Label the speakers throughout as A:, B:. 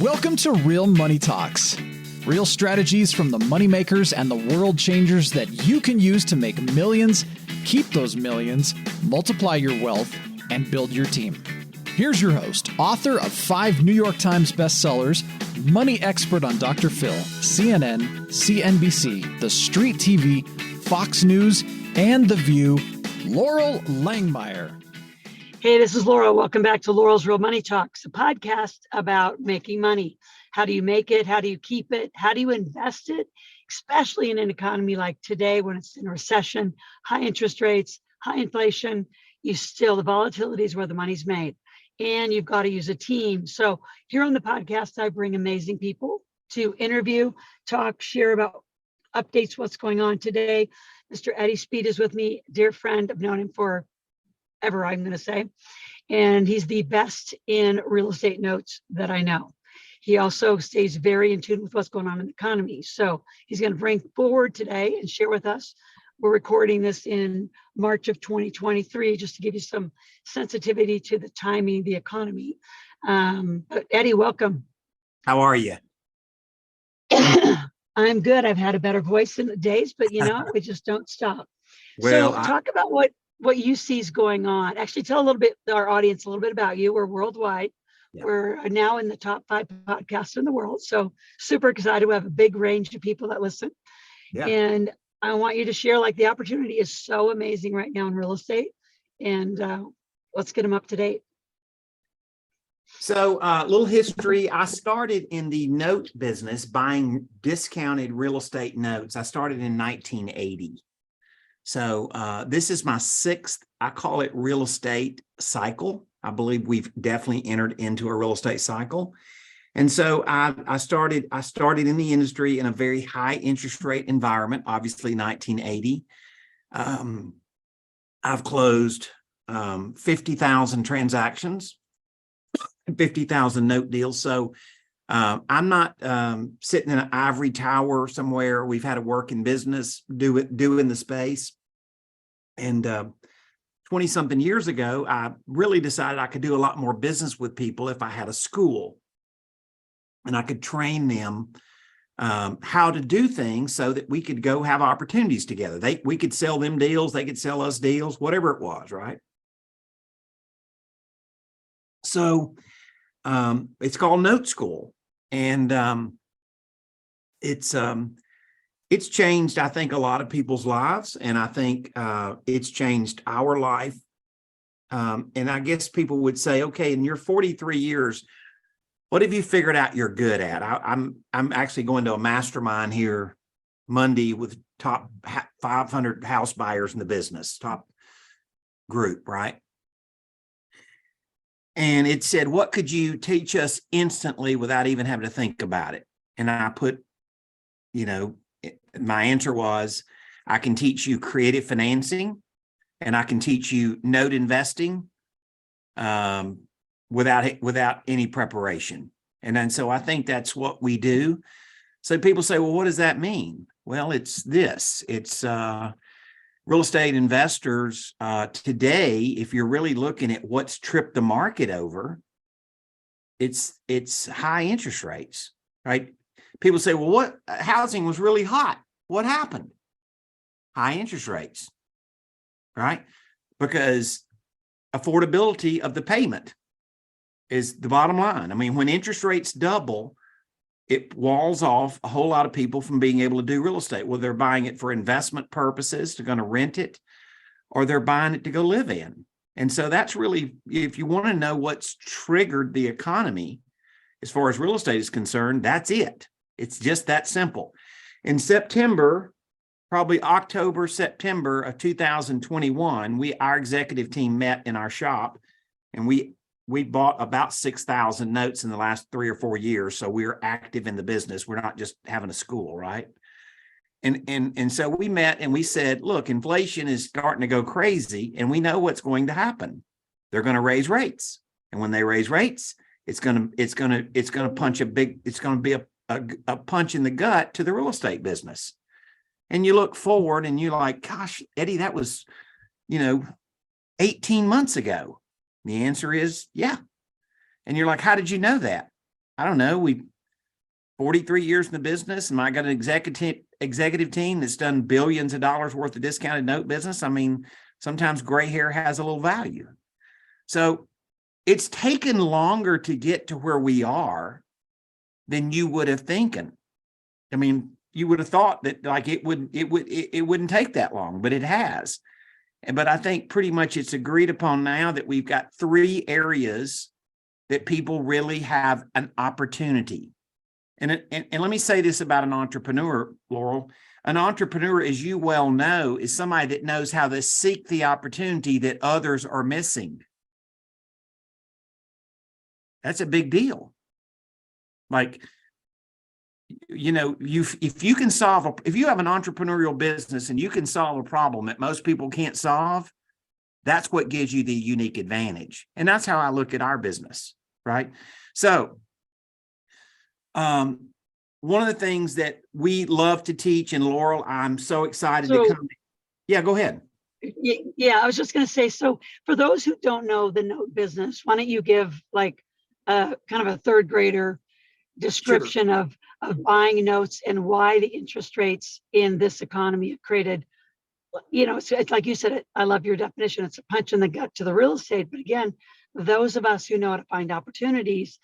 A: Welcome to Real Money Talks. Real strategies from the moneymakers and the world changers that you can use to make millions, keep those millions, multiply your wealth, and build your team. Here's your host, author of 5 New York Times bestsellers, money expert on Dr. Phil, CNN, CNBC, The Street TV, Fox News, and The View, Laurel Langmeyer.
B: Hey, this is Laurel. Welcome back to Laurel's Real Money Talks, a podcast about making money. How do you make it? How do you keep it? How do you invest it? Especially in an economy like today when it's in a recession, high interest rates, high inflation, the volatility is where the money's made. And you've got to use a team. So here on the podcast, I bring amazing people to interview, talk, share about updates, what's going on today. Mr. Eddie Speed is with me, dear friend. I've known him for ever, I'm going to say. And he's the best in real estate notes that I know. He also stays very in tune with what's going on in the economy. So he's going to bring forward today and share with us. We're recording this in March of 2023, just to give you some sensitivity to the timing, the economy. But Eddie, welcome.
C: How are you?
B: I'm good. I've had a better voice in the days, but we just don't stop.
C: Well,
B: so talk about what you see is going on. Actually, tell our audience a little bit about you. We're worldwide. Yeah. We're now in the top 5 podcasts in the world. So super excited. We have a big range of people that listen. Yeah. And I want you to share, the opportunity is so amazing right now in real estate. And let's get them up to date.
C: So a little history. I started in the note business, buying discounted real estate notes. I started in 1980. So this is my 6th, I call it real estate cycle. I believe we've definitely entered into a real estate cycle. And so I started in the industry in a very high interest rate environment, obviously 1980. I've closed 50,000 transactions, 50,000 note deals. So I'm not sitting in an ivory tower somewhere. We've had to work in business, doing the space. And 20-something years ago, I really decided I could do a lot more business with people if I had a school. And I could train them how to do things so that we could go have opportunities together. We could sell them deals, they could sell us deals, whatever it was, right? So it's called NoteSchool. And it's changed, I think, a lot of people's lives. And I think it's changed our life. And I guess people would say, okay, in your 43 years, what have you figured out you're good at? I'm actually going to a mastermind here Monday with top 500 house buyers in the business, top group, right? And it said, what could you teach us instantly without even having to think about it? And I put, my answer was, I can teach you creative financing and I can teach you note investing without any preparation. And then so I think that's what we do. So people say, well, what does that mean? Well, it's this. It's real estate investors today, if you're really looking at what's tripped the market over, it's high interest rates, right? People say, well, what housing was really hot. What happened? High interest rates, right? Because affordability of the payment is the bottom line. I mean, when interest rates double, it walls off a whole lot of people from being able to do real estate. Well, they're buying it for investment purposes, they're going to rent it, or they're buying it to go live in. And so that's really, if you want to know what's triggered the economy, as far as real estate is concerned, that's it. It's just that simple. In September, probably October, September of 2021, our executive team met in our shop, and we bought about 6,000 notes in the last 3 or 4 years. So we're active in the business. We're not just having a school, right? And so we met and we said, look, inflation is starting to go crazy, and we know what's going to happen. They're going to raise rates, and when they raise rates, it's going to be a punch in the gut to the real estate business. And you look forward and you're like, gosh, Eddie, that was, 18 months ago. The answer is, yeah. And you're like, how did you know that? I don't know, 43 years in the business, and I got an executive team that's done billions of dollars worth of discounted note business. I mean, sometimes gray hair has a little value. So it's taken longer to get to where we are than you would have thinking. I mean, you would have thought that like it wouldn't take that long, but it has. But I think pretty much it's agreed upon now that we've got 3 areas that people really have an opportunity. And let me say this about an entrepreneur, Laurel. An entrepreneur, as you well know, is somebody that knows how to seek the opportunity that others are missing. That's a big deal. Like, you know, if you can solve, if you have an entrepreneurial business and you can solve a problem that most people can't solve, that's what gives you the unique advantage. And that's how I look at our business, right? So, one of the things that we love to teach, and Laurel, I'm so excited to come. Yeah, go ahead.
B: Yeah, I was just going to say, so for those who don't know the note business, why don't you give like kind of a third grader description
C: Sure.
B: of buying notes and why the interest rates in this economy have created, you know, so it's like you said, I love your definition. It's a punch in the gut to the real estate. But again, those of us who know how to find opportunities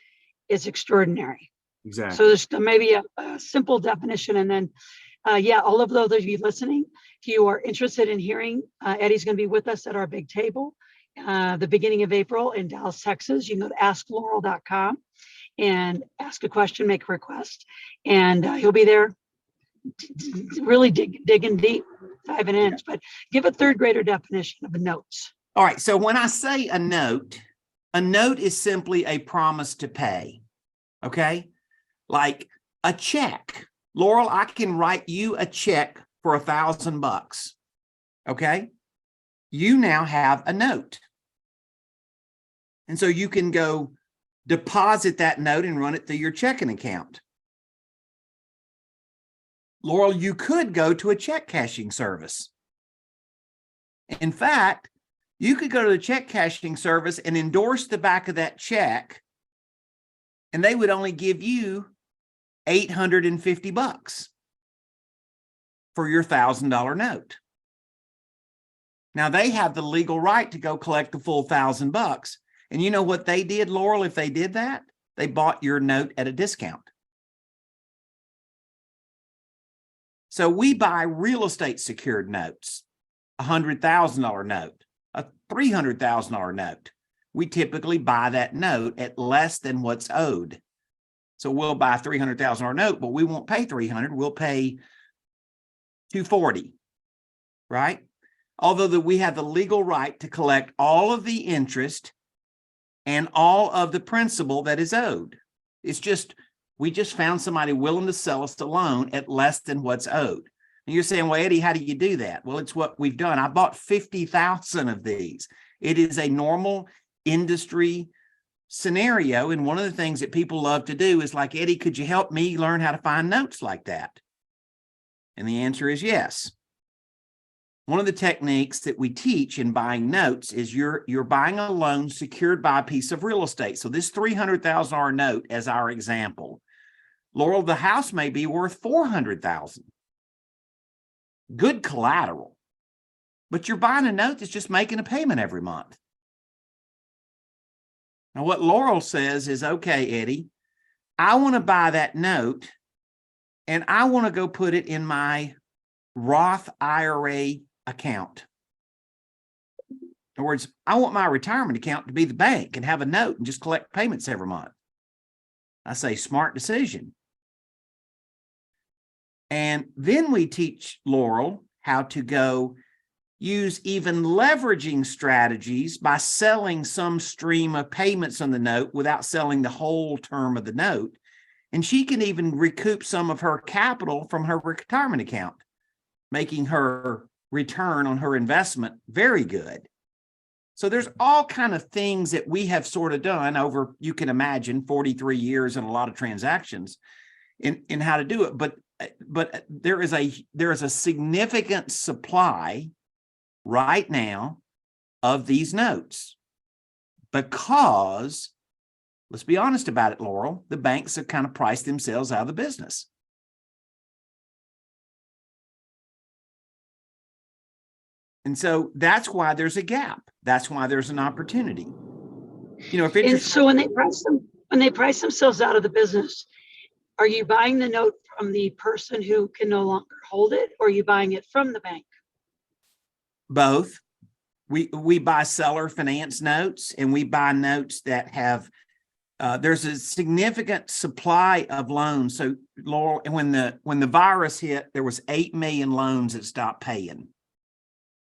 B: is extraordinary.
C: Exactly.
B: So there's maybe a simple definition. And then, yeah, all of those of you listening, if you are interested in hearing, Eddie's going to be with us at our big table the beginning of April in Dallas, Texas. You can go to asklaurel.com and ask a question, make a request, and he'll be there really digging deep, diving in. But give a third grader definition of a notes.
C: All right. So when I say a note is simply a promise to pay. Okay. Like a check. Laurel, I can write you a check for $1,000. Okay. You now have a note. And so you can go deposit that note and run it through your checking account. Laurel, you could go to a check cashing service. In fact, you could go to the check cashing service and endorse the back of that check, and they would only give you $850 for your $1,000 note. Now they have the legal right to go collect the full $1,000. And you know what they did, Laurel, if they did that? They bought your note at a discount. So we buy real estate secured notes, a $100,000 note, a $300,000 note. We typically buy that note at less than what's owed. So we'll buy a $300,000 note, but we won't pay $300. We'll pay $240, right? Although we have the legal right to collect all of the interest and all of the principal that is owed. It's just, we just found somebody willing to sell us the loan at less than what's owed. And you're saying, well, Eddie, how do you do that? Well, it's what we've done. I bought 50,000 of these. It is a normal industry scenario. And one of the things that people love to do is like, Eddie, could you help me learn how to find notes like that? And the answer is yes. One of the techniques that we teach in buying notes is you're buying a loan secured by a piece of real estate. So this $300,000 note as our example, Laurel, the house may be worth $400,000. Good collateral, but you're buying a note that's just making a payment every month. Now what Laurel says is, okay, Eddie, I want to buy that note and I want to go put it in my Roth IRA account. In other words, I want my retirement account to be the bank and have a note and just collect payments every month. I say, smart decision. And then we teach Laurel how to go use even leveraging strategies by selling some stream of payments on the note without selling the whole term of the note. And she can even recoup some of her capital from her retirement account, making her return on her investment very good. So there's all kind of things that we have sort of done over, you can imagine, 43 years and a lot of transactions in how to do it. But there is a significant supply right now of these notes because let's be honest about it, Laurel, the banks have kind of priced themselves out of the business. And so that's why there's a gap. That's why there's an opportunity. You know, if
B: And
C: interest,
B: so when they price themselves out of the business, are you buying the note from the person who can no longer hold it, or are you buying it from the bank?
C: both, we buy seller finance notes, and we buy notes that have, there's a significant supply of loans. So Laurel, when the virus hit, there was 8 million loans that stopped paying.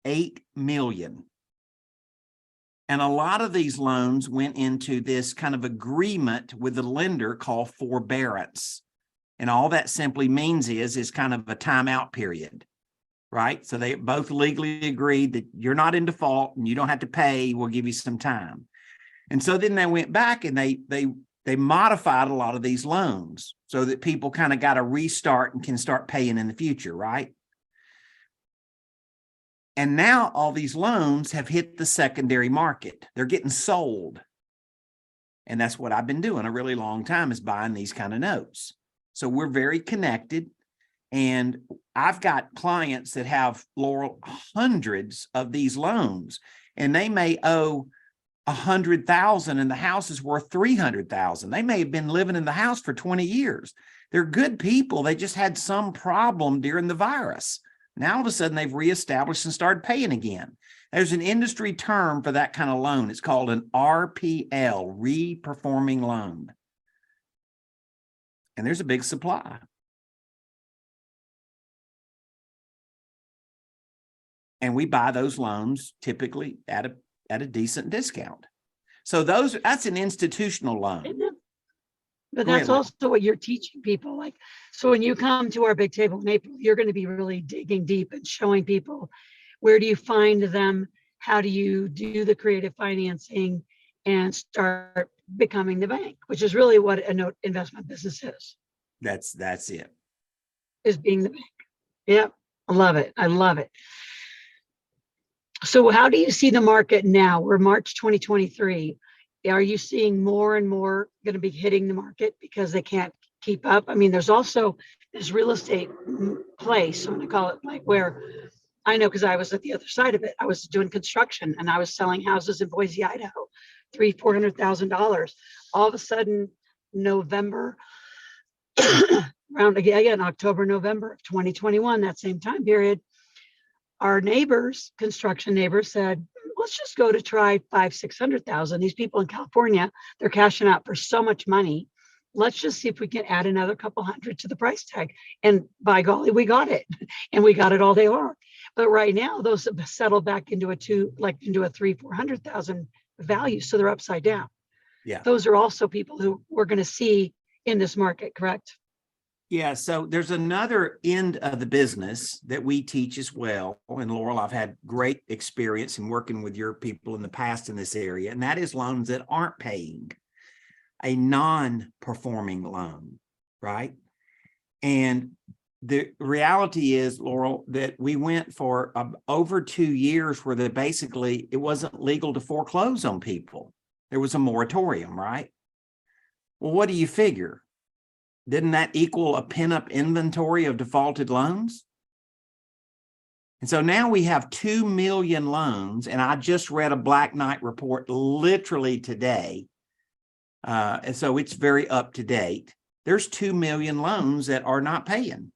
C: 8 million. And a lot of these loans went into this kind of agreement with the lender called forbearance. And all that simply means is kind of a timeout period, right? So they both legally agreed that you're not in default and you don't have to pay. We'll give you some time. And so then they went back and they modified a lot of these loans so that people kind of got a restart and can start paying in the future, right? And now all these loans have hit the secondary market. They're getting sold. And that's what I've been doing a really long time, is buying these kind of notes. So we're very connected. And I've got clients that have, Laurel, hundreds of these loans, and they may owe 100,000 and the house is worth 300,000. They may have been living in the house for 20 years. They're good people. They just had some problem during the virus. Now, all of a sudden, they've reestablished and started paying again. There's an industry term for that kind of loan. It's called an RPL, re-performing loan. And there's a big supply. And we buy those loans typically at a decent discount. So that's an institutional loan.
B: But that's also what you're teaching people. Like, so when you come to our big table in April, you're going to be really digging deep and showing people, where do you find them? How do you do the creative financing and start becoming the bank, which is really what a note investment business is.
C: That's it.
B: Is being the bank. Yep. I love it. I love it. So how do you see the market now? We're March 2023. Are you seeing more and more going to be hitting the market because they can't keep up? I mean, there's also this real estate place, I'm going to call it, like, where I know, because I was at the other side of it. I was doing construction and I was selling houses in Boise, Idaho, $300,000-$400,000. All of a sudden, November, around again, October, November of 2021, that same time period, our neighbors, construction neighbors, said, let's just go to try 500,000-600,000. These people in California, they're cashing out for so much money. Let's just see if we can add another couple hundred to the price tag. And by golly, we got it. And we got it all day long. But right now, those have settled back into a 300,000-400,000 value. So they're upside down.
C: Yeah.
B: Those are also people who we're going to see in this market, correct?
C: Yeah, so there's another end of the business that we teach as well. And Laurel, I've had great experience in working with your people in the past in this area, and that is loans that aren't paying, a non-performing loan, right? And the reality is, Laurel, that we went for over 2 years where basically it wasn't legal to foreclose on people. There was a moratorium, right? Well, what do you figure? Didn't that equal a pin-up inventory of defaulted loans? And so now we have 2 million loans, and I just read a Black Knight report literally today. And so it's very up to date. There's 2 million loans that are not paying.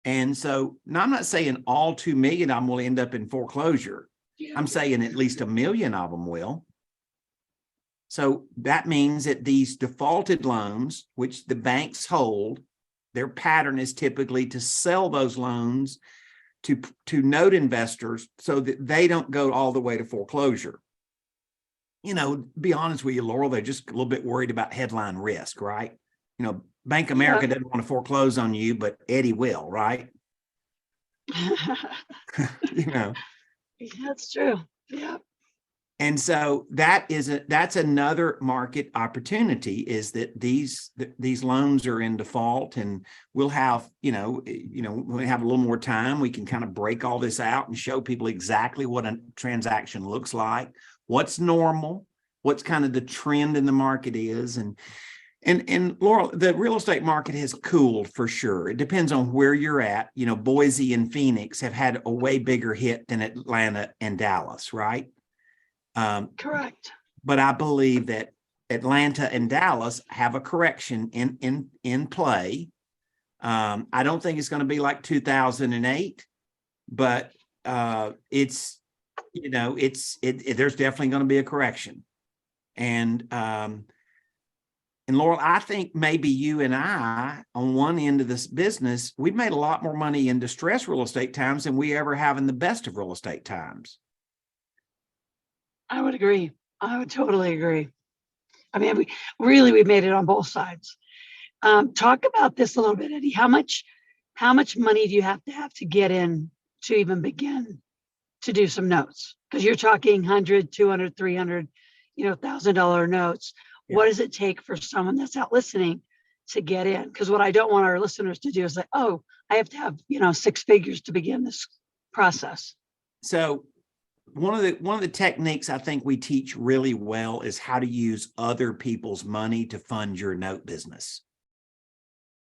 C: And so now I'm not saying all 2 million of them will end up in foreclosure. I'm saying at least 1 million of them will. So that means that these defaulted loans, which the banks hold, their pattern is typically to sell those loans to note investors so that they don't go all the way to foreclosure. You know, to be honest with you, Laurel, they're just a little bit worried about headline risk, right? You know, Bank of America doesn't want to foreclose on you, but Eddie will, right? You know.
B: That's true. Yeah.
C: And so that's another market opportunity, is that these loans are in default, and we'll have, when we have a little more time, we can kind of break all this out and show people exactly what a transaction looks like, what's normal, what's kind of the trend in the market is. And Laurel, the real estate market has cooled for sure. It depends on where you're at. You know, Boise and Phoenix have had a way bigger hit than Atlanta and Dallas, right?
B: Correct.
C: But I believe that Atlanta and Dallas have a correction in play. I don't think it's going to be like 2008, but it's, you know, there's definitely going to be a correction. And Laurel, I think maybe you and I, on one end of this business, we've made a lot more money in distressed real estate times than we ever have in the best of real estate times.
B: I would agree. I would totally agree. I mean, we've made it on both sides. Talk about this a little bit, Eddie. How much money do you have to get in to even begin to do some notes? Because you're talking 100, 200, 300, $1,000 notes.
C: Yeah.
B: What does it take for someone that's out listening to get in? Because what I don't want our listeners to do is like, oh, I have to have, 6 figures to begin this process.
C: So one of the techniques I think we teach really well is how to use other people's money to fund your note business.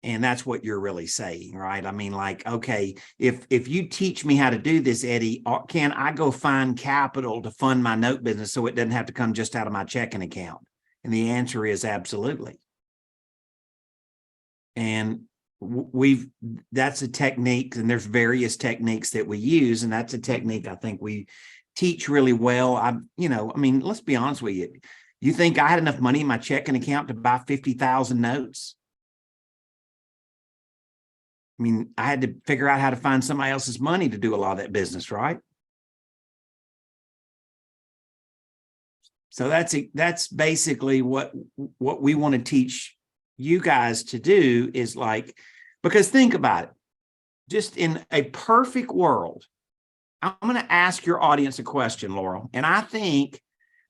C: And that's what you're really saying, right? I mean, like, okay, if you teach me how to do this, Eddie, can I go find capital to fund my note business so it doesn't have to come just out of my checking account? And the answer is absolutely. And that's a technique, and there's various techniques that we use, and that's a technique I think we teach really well. I mean, let's be honest with you. You think I had enough money in my checking account to buy 50,000 notes? I mean, I had to figure out how to find somebody else's money to do a lot of that business, right? So that's basically what we want to teach you guys to do is like, because think about it, just in a perfect world, I'm going to ask your audience a question, Laurel. And I think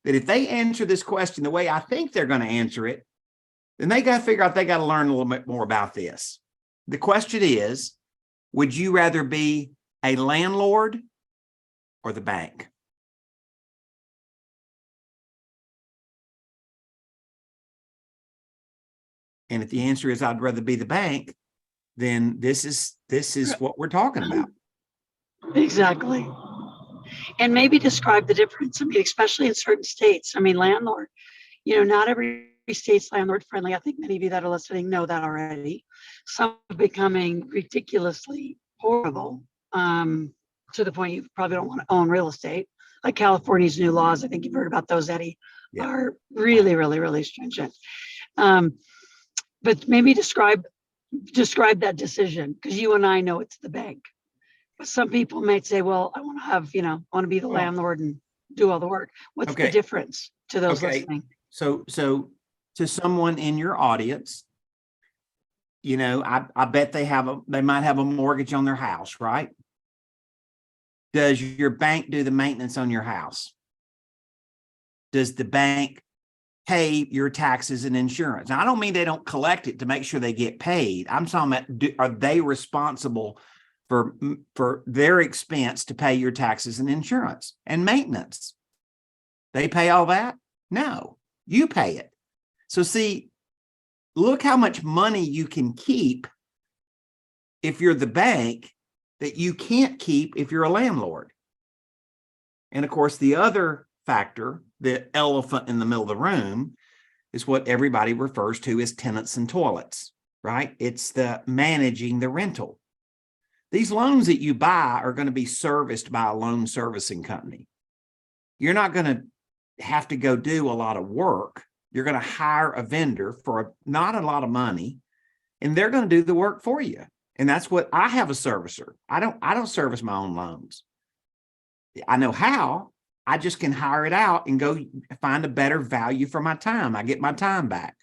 C: that if they answer this question the way I think they're going to answer it, then they got to figure out they got to learn a little bit more about this. The question is, would you rather be a landlord or the bank? And if the answer is I'd rather be the bank, then this is what we're talking about.
B: Exactly. And maybe describe the difference. I mean, especially in certain states. I mean, landlord, not every state's landlord friendly. I think many of you that are listening know that already. Some are becoming ridiculously horrible to the point you probably don't want to own real estate. Like California's new laws, I think you've heard about those, Eddie, are really, really, really stringent. But maybe describe that decision, because you and I know it's the bank. But some people might say, well, I want to have, I want to be the landlord and do all the work. What's the difference to those listening?
C: So to someone in your audience, I bet they might have a mortgage on their house, right? Does your bank do the maintenance on your house? Does the bank pay your taxes and insurance? Now, I don't mean they don't collect it to make sure they get paid. I'm talking about, are they responsible for their expense to pay your taxes and insurance and maintenance? They pay all that? No, you pay it. So see, look how much money you can keep if you're the bank that you can't keep if you're a landlord. And of course, the other factor, the elephant in the middle of the room, is what everybody refers to as tenants and toilets, right? It's the managing the rental. These loans that you buy are going to be serviced by a loan servicing company. You're not going to have to go do a lot of work. You're going to hire a vendor for not a lot of money, and they're going to do the work for you. And that's what I have, a servicer. I don't service my own loans. I know how. I just can hire it out and go find a better value for my time. I get my time back.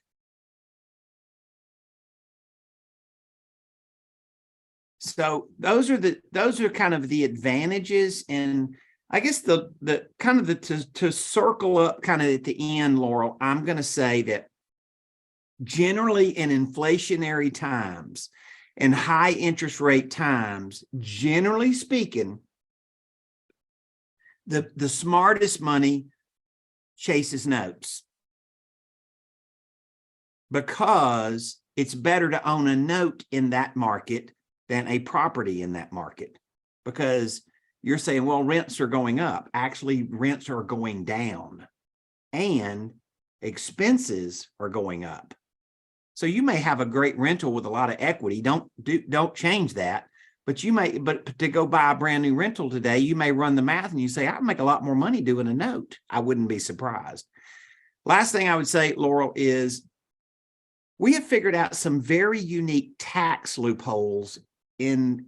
C: So those are kind of the advantages. And I guess to circle up kind of at the end, Laurel, I'm going to say that generally in inflationary times and high interest rate times, generally speaking, the smartest money chases notes because it's better to own a note in that market than a property in that market, because you're saying, well, rents are going up. Actually, rents are going down and expenses are going up. So you may have a great rental with a lot of equity. Don't change that. But to go buy a brand new rental today, you may run the math and you say, I make a lot more money doing a note. I wouldn't be surprised. Last thing I would say, Laurel, is we have figured out some very unique tax loopholes in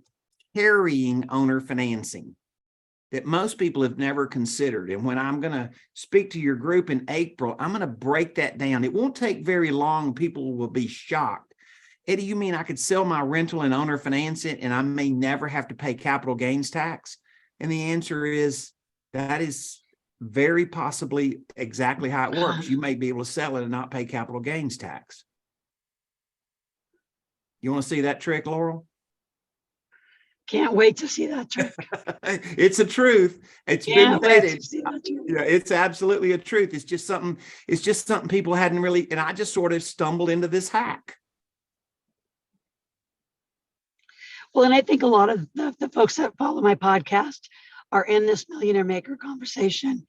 C: carrying owner financing that most people have never considered. And when I'm going to speak to your group in April, I'm going to break that down. It won't take very long. People will be shocked. Eddie, you mean I could sell my rental and owner finance it and I may never have to pay capital gains tax? And the answer is that is very possibly exactly how it works. You may be able to sell it and not pay capital gains tax. You want to see that trick, Laurel?
B: Can't wait to see that trick.
C: It's a truth. It's
B: Can't
C: been
B: wait
C: vetted.
B: to see that trick.
C: Yeah, it's absolutely a truth. It's just something people hadn't really, and I just sort of stumbled into this hack.
B: Well, and I think a lot of the folks that follow my podcast are in this millionaire maker conversation.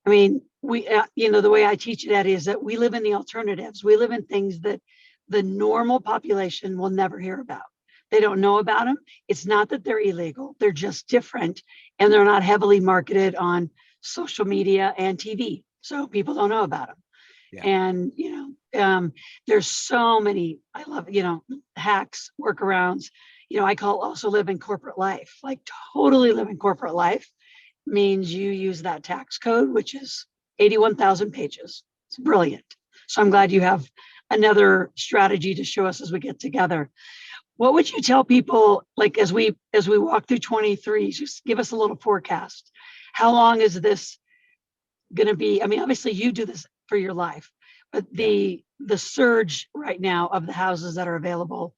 B: I mean, we, the way I teach it, Eddie, is that we live in the alternatives. We live in things that the normal population will never hear about. They don't know about them. It's not that they're illegal. They're just different, and they're not heavily marketed on social media and TV. So people don't know about them. Yeah. And, there's so many, I love, hacks, workarounds. I call also living corporate life. Like totally living corporate life means you use that tax code, which is 81,000 pages. It's brilliant. So I'm glad you have another strategy to show us as we get together. What would you tell people, like as we walk through 23, just give us a little forecast. How long is this going to be? I mean, obviously you do this for your life, but the surge right now of the houses that are available,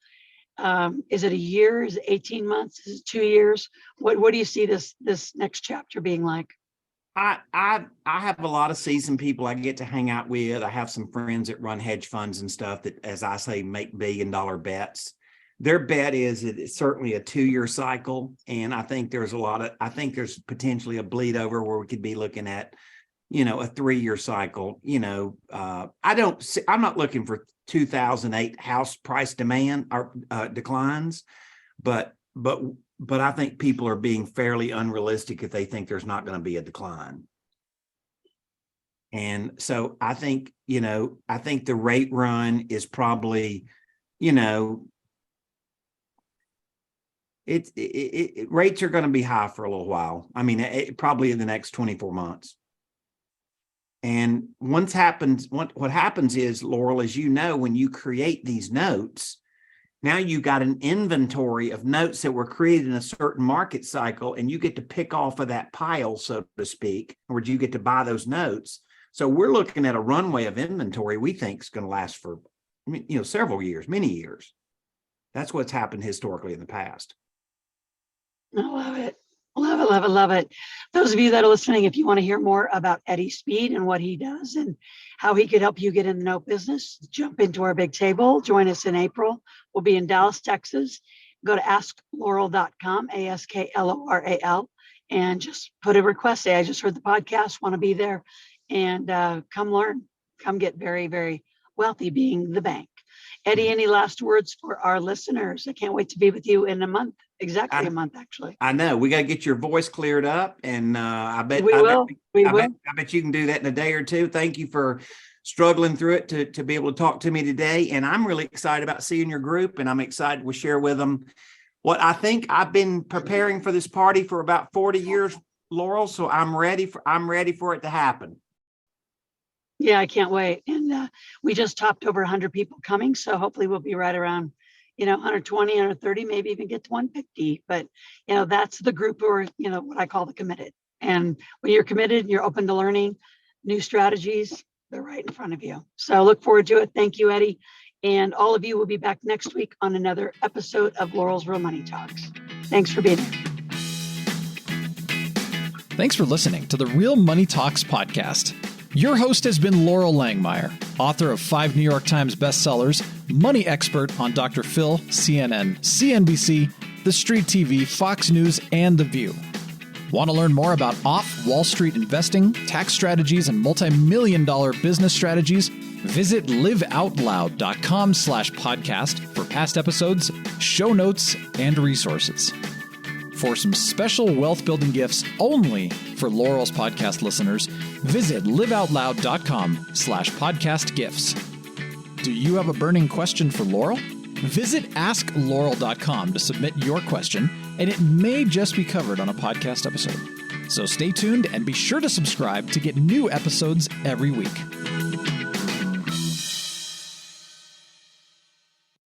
B: is it a year? Is it 18 months? Is it 2 years? What do you see this next chapter being like?
C: I have a lot of seasoned people I get to hang out with. I have some friends that run hedge funds and stuff that, as I say, make $1 billion bets. Their bet is it's certainly a 2-year cycle. And I think there's there's potentially a bleed over where we could be looking at, a 3-year cycle. I'm not looking for 2008 house price demand or declines, but I think people are being fairly unrealistic if they think there's not going to be a decline. And so I think the rate run is probably, rates are going to be high for a little while. I mean, probably in the next 24 months. And what happens is, Laurel, as you know, when you create these notes, now you got an inventory of notes that were created in a certain market cycle, and you get to pick off of that pile, so to speak, or you get to buy those notes. So we're looking at a runway of inventory we think is going to last for, several years, many years. That's what's happened historically in the past.
B: I love it. Love it, love it, love it. Those of you that are listening, if you want to hear more about Eddie Speed and what he does and how he could help you get in the note business, jump into our big table. Join us in April. We'll be in Dallas, Texas. Go to asklaurel.com, ASKLORAL, and just put a request. Say, I just heard the podcast, want to be there, and come learn. Come get very, very wealthy being the bank. Eddie, any last words for our listeners? I can't wait to be with you in a month. Exactly a month, actually.
C: I know. We got to get your voice cleared up, and I bet you can do that in a day or two. Thank you for struggling through it to be able to talk to me today. And I'm really excited about seeing your group, and I'm excited to share with them what I think. I've been preparing for this party for about 40 years, Laurel. So I'm ready for it to happen.
B: Yeah, I can't wait. And we just topped over 100 people coming. So hopefully we'll be right around, 120, 130, maybe even get to 150. But, that's the group who are, what I call the committed. And when you're committed and you're open to learning new strategies, they're right in front of you. So look forward to it. Thank you, Eddie. And all of you will be back next week on another episode of Laurel's Real Money Talks. Thanks for being here.
A: Thanks for listening to the Real Money Talks podcast. Your host has been Laurel Langmeyer, author of 5 New York Times bestsellers, money expert on Dr. Phil, CNN, CNBC, The Street TV, Fox News, and The View. Want to learn more about off-Wall Street investing, tax strategies, and multi-million-dollar business strategies? Visit liveoutloud.com/podcast for past episodes, show notes, and resources. For some special wealth-building gifts only for Laurel's podcast listeners, visit liveoutloud.com/podcast gifts. Do you have a burning question for Laurel? Visit asklaurel.com to submit your question, and it may just be covered on a podcast episode. So stay tuned and be sure to subscribe to get new episodes every week.